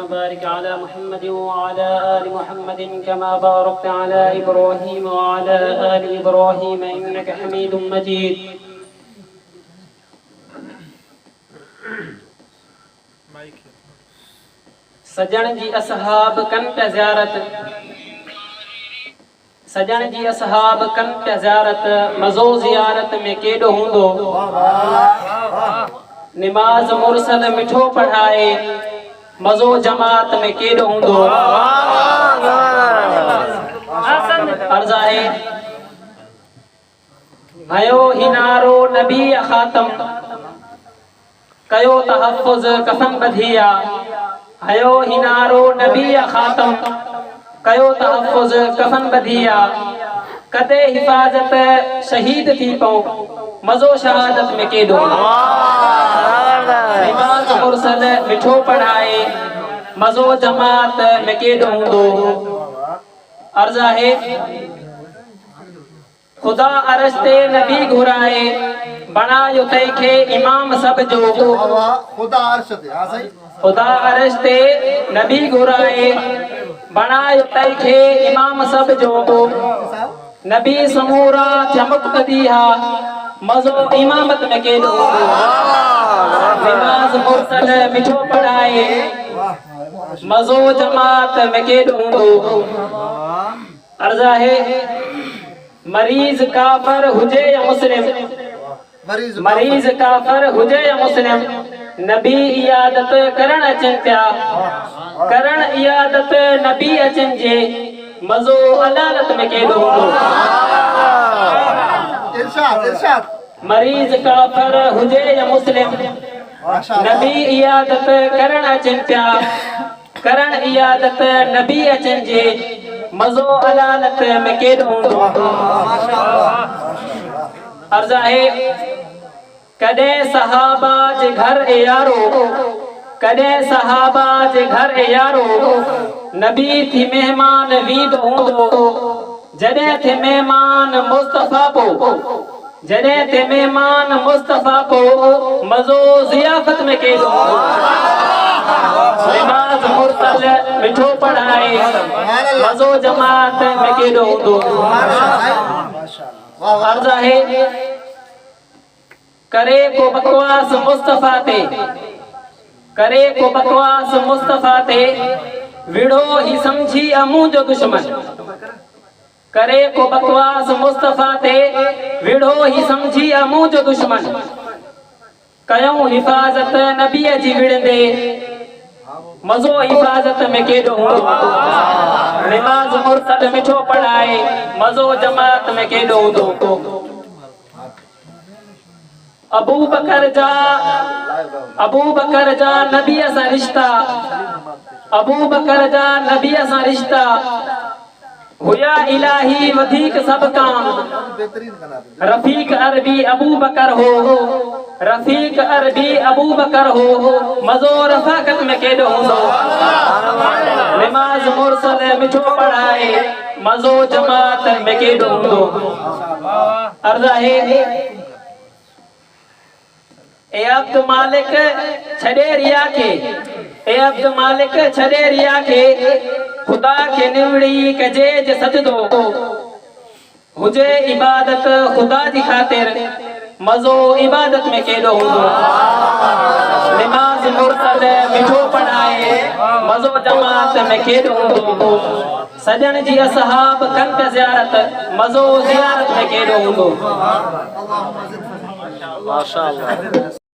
وبارك على محمد وعلى آل محمد كما باركت على إبراهيم وعلى آل إبراهيم إنك حميد مجيد. सजण जी असहाब कन पे ज़ियारत, सजण जी असहाब कन पे ज़ियारत, मज़ो ज़ियारत में केॾो हूंदो। निमाज़ मुरसल मिठो पढ़ाए, मज़ो जमात में केॾो हूंदो। अर्ज़ आहे भयो हिनारो नबी ख़ातम, कयो तहफ़्फ़ुज़ कफ़न बधिया। हयो हिनारो नबी ख़ातम, कयो तहफ़्फ़ुज़ कफ़न बधिया। कदे हिफ़ाज़त शहीद थी पऊं, मज़ो शहादत में केॾो। निमाज़ मुरसल मिठो पढ़ाए, मज़ो जमात में केॾो हूंदो। अर्ज़ आहे खुदा अर्श ते नबी घुराए, बणायो तंहिंखे इमाम सब जो। खुदा अर्श ते, हां सही। खुदा अर्श ते नबी घुराए, बणायो तंहिंखे इमाम सब जो। नबी समूरा थिया मुक़्तदीहा, मज़ो इमामत में केॾो। निमाज़ मुरसल मिठो पढ़ाए, मज़ो जमात में केॾो हूंदो। अर्ज़ आहे मरीज़ काफ़िर हुजे या मुस्लिम, मरीज़ काफ़िर हुजे या मुस्लिम, नबी इयादत करण अचनि पिया। करण इयादत नबी अचनि जे, मज़ो अदालत में केॾो हूंदो। इरशाद इरशाद। मरीज़ काफ़िर हुजे या मुस्लिम, नबी इयादत करण अचनि पिया। करण इयादत नबी अचनि जे, मज़ो अदालत में केॾो हूंदो। अर्ज़ आहे कॾहिं सहाबा जे घर ए यारो, कॾहिं सहाबा जे घर ए यारो, नबी थी मेहमान वींदो हूंदो। जॾहिं थे मेहमान मुस्तफ़ा पो, जॾहिं थे मेहमान मुस्तफ़ा पो, मज़ो ज़ियाफ़त में केॾो। निमाज़ मुरसल मिठो पढ़ाए, मज़ो जमात में केॾो हूंदो। अर्ज़ आहे करे को बकवास मुस्तफ़ा ते, करे को बकवास मुस्तफ़ा ते, विड़ो ही समझी अमू जो दुश्मन। करे को बकवास मुस्तफ़ा ते, विड़ो ही समझी अमू जो दुश्मन। कयूं हिफ़ाज़त नबीअ जी विड़ंदे, मज़ो हिफ़ाज़त में केॾो हूंदो। निमाज़ मुरसल मिठो पढ़ाए, मज़ो जमात में केॾो हूंदो। अबू बकर जा नबीअ सां रिश्ता, अबू बकर जा नबीअ सां रिश्ता, हुया इलाही वधीक सब कां। रफ़ीक अरबी अबू बकर हो, रफ़ीक अरबी अबू बकर हो, मज़ो रफ़ाकत में केॾो हूंदो। निमाज़ मुरसल मिठो पढ़ाए, मज़ो जमात में केॾो हूंदो। अर्ज़ आहे ए अब्द मालिक छॾे रिया खे, ए अब्द मालिक छॾे रिया खे, खुदा खे निवड़ी कजे जे सजदो। हुजे इबादत खुदा जी ख़ातिर, मज़ो इबादत में केॾो हूंदो। निमाज़ मुरसल मिठो पढ़ाए, मज़ो जमात में केॾो हूंदो। सजण जी असहाब कन पे ज़ियारत, मज़ो ज़ियारत में केॾो हूंदो। माशाअल्लाह।